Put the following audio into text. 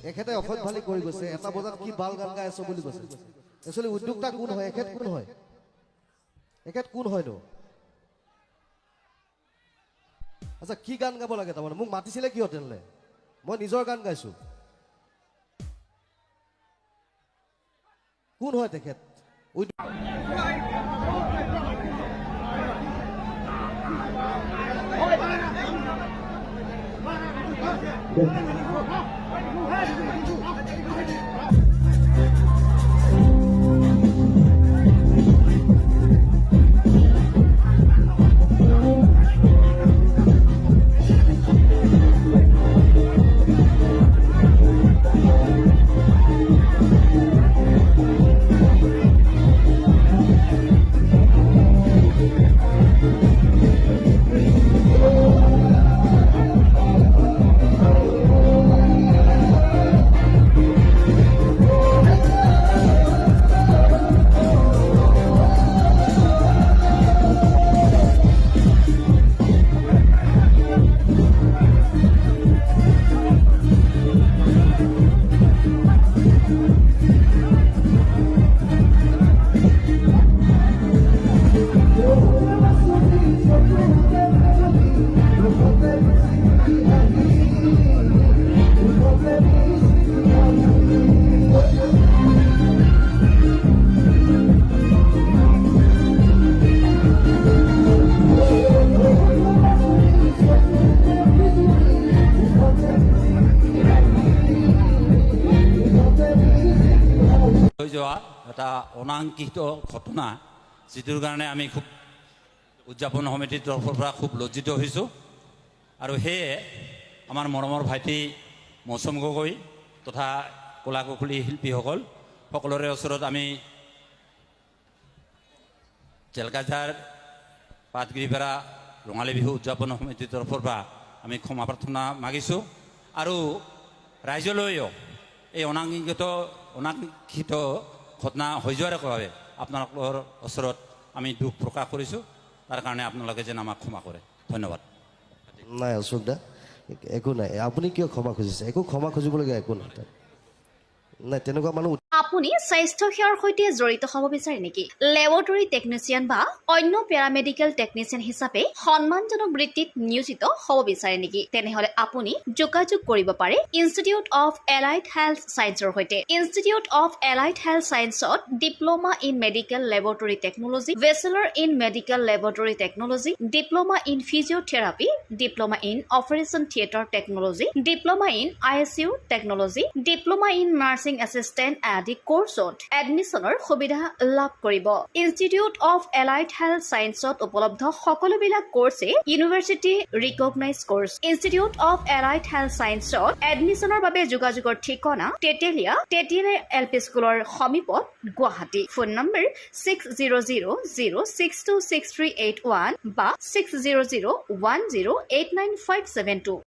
এখেতে অসৎ ভালি কৰি গৈছে এটা বজাত কি বাল গান গাই আছো বুলি কৈছে একচুৱেলি উদ্যোক্তা কোন হয় এখেত কোন হয় এখেত কোন হয়নো আচ্ছা কি গান গাব লাগে তাৰমানে মোক মাতিছিলে কি হোটেললে মই নিজৰ গান গাইছো কোন হয় তেখেত এটা অনাংকিত ঘটনা যিটোৰ কাৰণে আমি খুব উদযাপন সমিতিৰ তৰফৰ পৰা খুব লজ্জিত হৈছোঁ আৰু সেয়ে আমাৰ মৰমৰ ভাইটি মৌচুম গগৈ তথা কলা কুশলী শিল্পীসকল সকলোৰে ওচৰত আমি জেলগাজাৰ পাতগিৰিপাৰা ৰঙালী বিহু উদযাপন সমিতিৰ তৰফৰ পৰা আমি ক্ষমা প্ৰাৰ্থনা মাগিছোঁ আৰু ৰাইজলৈও এই অনাংকিত ঘটনা হৈ যোৱাৰ বাবে আপোনালোকৰ ওচৰত আমি দুখ প্ৰকাশ কৰিছোঁ তাৰ কাৰণে আপোনালোকে যেন আমাক ক্ষমা কৰে ধন্যবাদ নাই অশোক দা একো নাই আপুনি কিয় ক্ষমা খুজিছে একো ক্ষমা খুজিবলগীয়া একো নাই নাই তেনেকুৱা মানুহ আপুনি স্বাস্থ্য সেৱাৰ সৈতে জড়িত হ'ব বিচাৰে নেকি লেবৰেটৰী টেকনিচিয়ান বা অন্য পেৰামেডিকেল টেকনিচিয়ান হিচাপে সন্মানজনক বৃত্তিত নিয়োজিত হ'ব বিচাৰে নেকি তেনেহলে আপুনি যোগাযোগ কৰিব পাৰে ইনষ্টিটিউট অফ এলাইড হেল্থ সায়েন্সৰ সৈতে ইনষ্টিটিউট অফ এলাইড হেল্থ সায়েন্সত diploma in medical laboratory technology bachelor in medical laboratory technology diploma in physiotherapy diploma in operation theatre technology diploma in ICU technology diploma in nursing assistant আদি কোৰ্সত এডমিশনৰ সুবিধা লাভ কৰিব institute of allied health সায়েন্সত উপলব্ধ সকলোবিলাক কোৰ্সে university recognise course institute of allied health সায়েন্সত এডমিশনৰ বাবে যোগাযোগৰ ঠিকনা তেতেলিয়া LP স্কুলৰ সমীপত গুৱাহাটী ফোন নম্বৰ 600006263881 বা 6001089572